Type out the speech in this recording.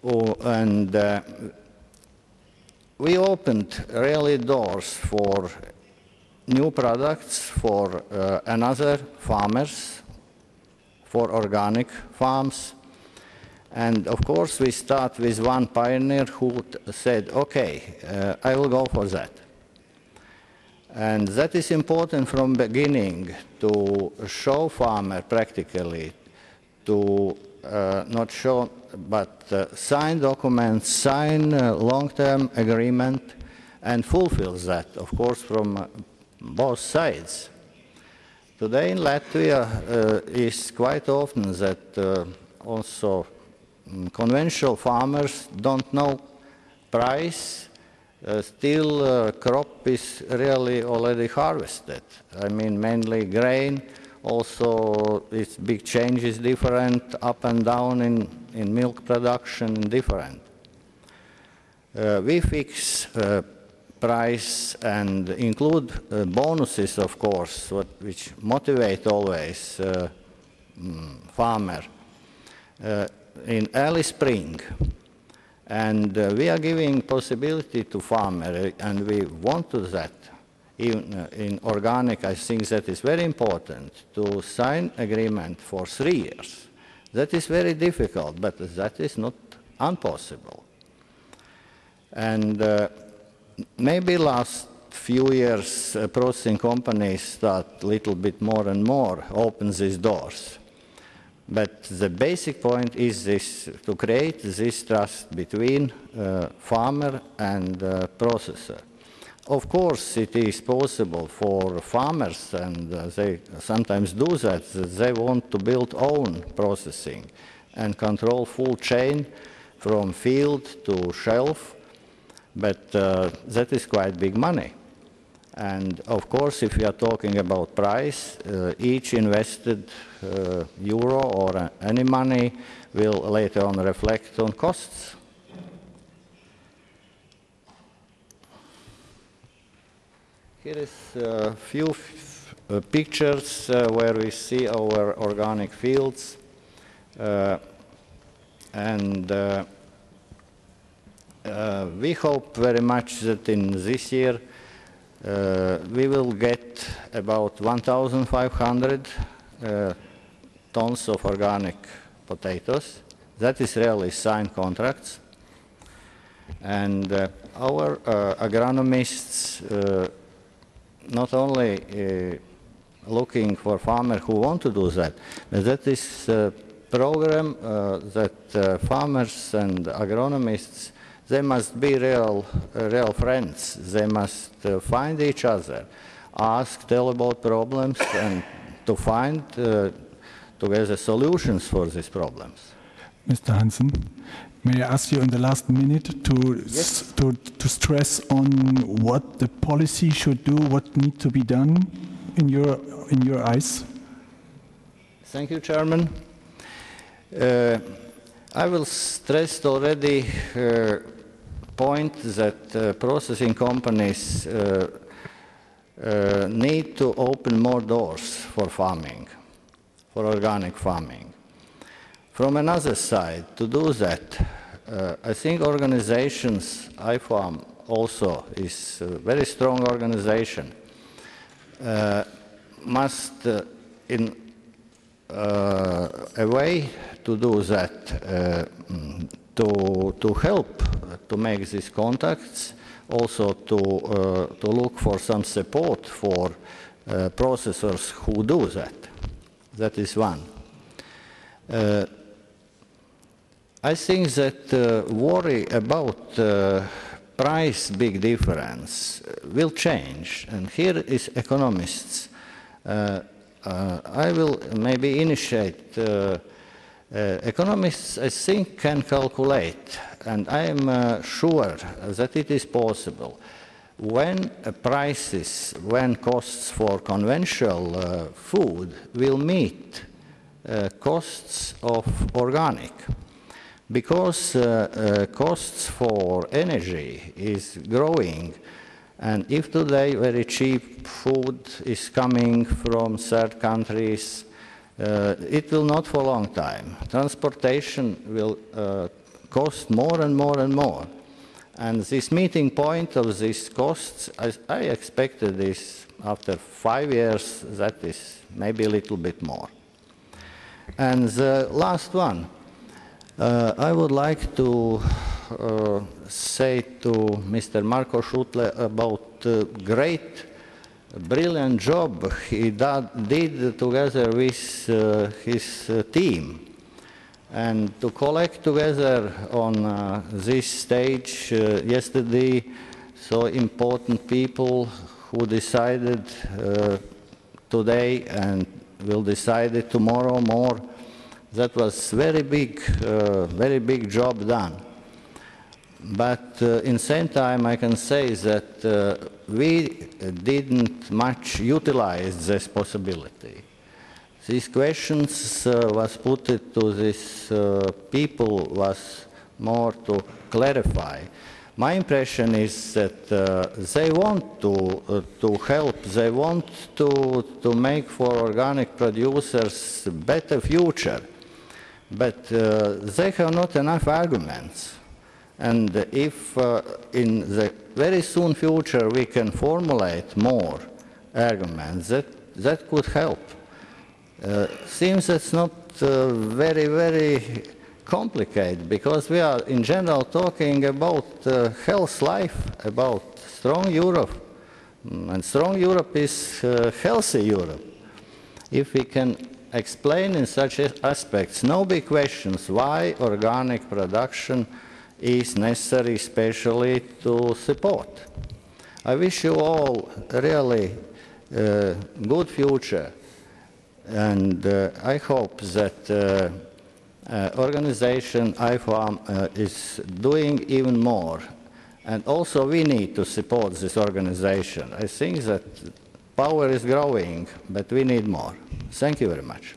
We opened really doors for new products for another farmers, for organic farms. And of course, we start with one pioneer who said, okay, I will go for that. And that is important from beginning to show farmer practically, to not show, but sign documents, sign long-term agreement, and fulfill that, of course, from both sides. Today in Latvia is quite often that also conventional farmers don't know price. Still crop is really already harvested. I mean, mainly grain. Also, its big changes different up and down in milk production different. We fix price and include bonuses, of course, which motivate always farmer in early spring. And we are giving possibility to farmer, and we want to that. Even in organic, I think that is very important to sign agreement for 3 years. That is very difficult, but that is not impossible. And maybe last few years, processing companies start a little bit more and more open these doors. But the basic point is this, to create this trust between farmer and processor. Of course, it is possible for farmers, and they sometimes do that, they want to build own processing and control full chain from field to shelf, but that is quite big money. And of course, if we are talking about price, each invested euro or any money will later on reflect on costs. Here is a few pictures where we see our organic fields. We hope very much that in this year we will get about 1,500 tons of organic potatoes. That is really signed contracts. And our agronomists not only looking for farmers who want to do that, but that is a program that farmers and agronomists, they must be real friends. They must find each other, ask, tell about problems, and to find together solutions for these problems. Mr. Hansen, may I ask you in the last minute to, yes, to stress on what the policy should do, what needs to be done in your eyes? Thank you, Chairman. I will stress already point that processing companies need to open more doors for farming, for organic farming. From another side, to do that, I think organizations, IFARM also is a very strong organization, must in a way to do that, to help to make these contacts, also to look for some support for processors who do that. That is one. I think that worry about price big difference will change, and here is economists. I will maybe initiate economists, I think, can calculate, and I am sure that it is possible. When prices, when costs for conventional food will meet costs of organic, because costs for energy is growing, and if today very cheap food is coming from third countries, it will not for a long time. Transportation will cost more and more and more. And this meeting point of these costs, I expected this after 5 years, that is maybe a little bit more. And the last one, I would like to say to Mr. Marko Šutle about the great, brilliant job he did together with his team. And to collect together on this stage yesterday so important people who decided today and will decide it tomorrow more, that was very big job done. But in the same time, I can say that we didn't much utilize this possibility. These questions was put to these people was more to clarify. My impression is that they want to help, they want to make for organic producers a better future, but they have not enough arguments. And if in the very soon future we can formulate more arguments, that could help. Seems it's not very complicated, because we are in general talking about health life, about strong Europe, and strong Europe is healthy Europe. If we can explain in such aspects, no big questions why organic production is necessary, especially to support. I wish you all really good future. And I hope that organization IFARM is doing even more. And also we need to support this organization. I think that power is growing, but we need more. Thank you very much.